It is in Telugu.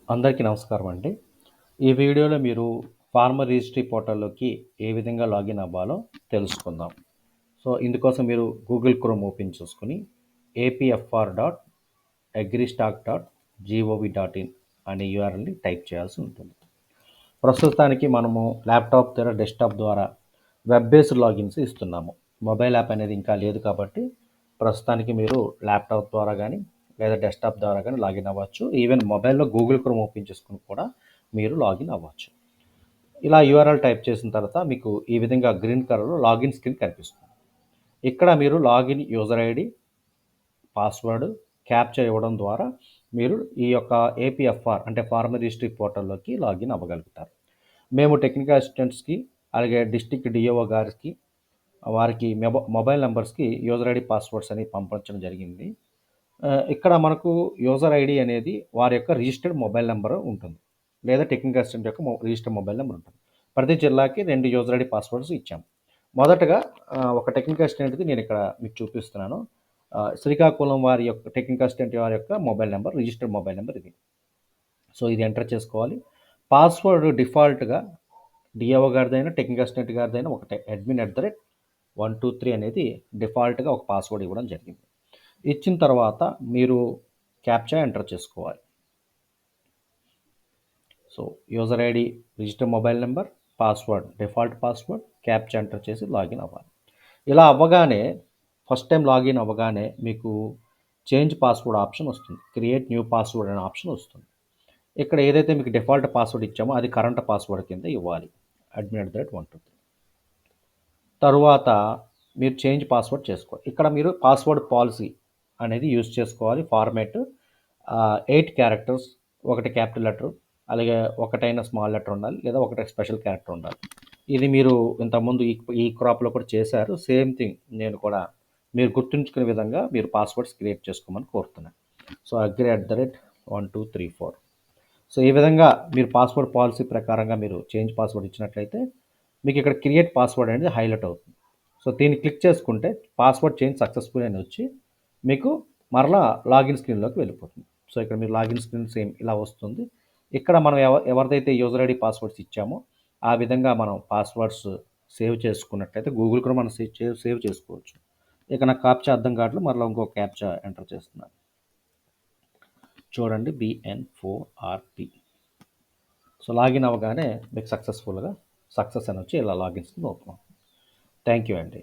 అందరికీ నమస్కారం అండి. ఈ వీడియోలో మీరు ఫార్మర్ రిజిస్ట్రీ పోర్టల్‌లోకి ఏ విధంగా లాగిన్ అవ్వాలో తెలుసుకుందాం. ఇందుకోసం మీరు గూగుల్ క్రోమ్ ఓపెన్ చేసుకొని apfr.agristock.gov.in అనే యూఆర్ఎల్‌ని టైప్ చేయాల్సి ఉంటుంది. ప్రస్తుతానికి మనము ల్యాప్‌టాప్ ద్వారా, డెస్క్‌టాప్ ద్వారా వెబ్ బేస్డ్ లాగిన్స్ ఇస్తున్నాము. మొబైల్ యాప్ అనేది ఇంకా లేదు కాబట్టి ప్రస్తుతానికి మీరు ల్యాప్‌టాప్ ద్వారా గానీ, లేదా డెస్క్‌టాప్ ద్వారా గానీ లాగిన్ అవ్వచ్చు. ఈవెన్ మొబైల్‌లో గూగుల్ క్రోమ్ ఓపెన్ చేసుకొని కూడా మీరు లాగిన్ అవ్వచ్చు. ఇలా యూఆర్ఎల్ టైప్ చేసిన తర్వాత మీకు ఈ విధంగా గ్రీన్ కలర్‌లో లాగిన్ స్క్రీన్ కనిపిస్తుంది. ఇక్కడ మీరు login user ID, password, captcha ఇవ్వడం ద్వారా మీరు ఈ యొక్క ఏపీఎఫ్ఆర్ అంటే ఫార్మర్ రిజిస్ట్రీ పోర్టల్‌లోకి లాగిన్ అవ్వగలుగుతారు. మేము టెక్నికల్ అసిస్టెంట్స్‌కి, అలాగే డిస్ట్రిక్ట్ డిఓఓ గారికి, వారికి మొబైల్ నంబర్స్‌కి యూజర్ ఐడి, పాస్వర్డ్స్ అనేవి పంపించడం జరిగింది. ఇక్కడ మనకు యూజర్ ఐడి అనేది వారి యొక్క రిజిస్టర్డ్ మొబైల్ నంబర్ ఉంటుంది. లేదా టెక్నికల్ అసిస్టెంట్ యొక్క రిజిస్టర్డ్ మొబైల్ నంబర్ ఉంటుంది. ప్రతి జిల్లాకి 2 యూజర్ ఐడి, పాస్వర్డ్స్ ఇచ్చాము. మొదటగా ఒక టెక్నికల్ అసిస్టెంట్‌ది నేను ఇక్కడ మీకు చూపిస్తున్నాను. శ్రీకాకుళం వారి యొక్క టెక్నికల్ అసిస్టెంట్ వారి యొక్క mobile number, registered mobile number ఇది. ఇది ఎంటర్ చేసుకోవాలి. పాస్వర్డ్ డిఫాల్ట్‌గా డిఓ గారిదైనా, టెక్నికల్ అసిస్టెంట్ గారిదైనా ఒకటే. admin@123 అనేది డిఫాల్ట్‌గా ఒక పాస్వర్డ్ ఇవ్వడం జరిగింది. ఇచ్చిన తర్వాత మీరు క్యాప్చా ఎంటర్ చేసుకోవాలి. User ID, register mobile number, password, default password, captcha enter చేసి లాగిన్ అవ్వాలి. ఇలా అవ్వగానే ఫస్ట్ టైం లాగిన్ అవ్వగానే మీకు చేంజ్ పాస్వర్డ్ ఆప్షన్ వస్తుంది. క్రియేట్ న్యూ పాస్వర్డ్ అనే ఆప్షన్ వస్తుంది. ఇక్కడ ఏదైతే మీకు డిఫాల్ట్ పాస్వర్డ్ ఇచ్చామో అది కరెంట్ పాస్వర్డ్ కింద ఇవ్వాలి. admin@123. తరువాత మీరు చేంజ్ పాస్వర్డ్ చేసుకోవాలి. ఇక్కడ మీరు పాస్వర్డ్ పాలసీ అనేది యూజ్ చేసుకోవాలి. ఫార్మాట్ 8 క్యారెక్టర్స్, ఒకటి క్యాపిటల్ లెటర్, అలాగే ఒకటైనా స్మాల్ లెటర్ ఉండాలి, లేదా ఒకటి స్పెషల్ క్యారెక్టర్ ఉండాలి. ఇది మీరు ఇంతకుముందు ఈ క్రాప్లో కూడా చేశారు. సేమ్ థింగ్ నేను కూడా మీరు గుర్తుంచుకునే విధంగా మీరు పాస్వర్డ్స్ క్రియేట్ చేసుకోమని కోరుతున్నాను. agree@1234. ఈ విధంగా మీరు పాస్వర్డ్ పాలసీ ప్రకారంగా మీరు చేంజ్ పాస్వర్డ్ ఇచ్చినట్లయితే మీకు ఇక్కడ క్రియేట్ పాస్వర్డ్ అనేది హైలైట్ అవుతుంది. దీన్ని క్లిక్ చేసుకుంటే పాస్వర్డ్ చేంజ్ సక్సెస్ఫుల్ అని వచ్చి మీకు మరలా లాగిన్ స్క్రీన్లోకి వెళ్ళిపోతుంది. ఇక్కడ మీరు లాగిన్ స్క్రీన్ సేమ్ ఇలా వస్తుంది. ఇక్కడ మనం ఎవరిదైతే యూజర్ ఐడి, పాస్వర్డ్స్ ఇచ్చామో ఆ విధంగా మనం పాస్వర్డ్స్ సేవ్ చేసుకున్నట్లయితే గూగుల్ కూడా మనం సేవ్ చేసుకోవచ్చు. ఇక నాకు క్యాప్చా అర్థం కావట్లేదు, మరలా ఇంకో క్యాప్చా ఎంటర్ చేస్తున్నాను. చూడండి, BN4RP. లాగిన్ అవ్వగానే మీకు సక్సెస్ అని వచ్చి ఇలా లాగిన్ స్క్రీన్ ఓపెన్ అవుతుంది. థ్యాంక్ యూ అండి.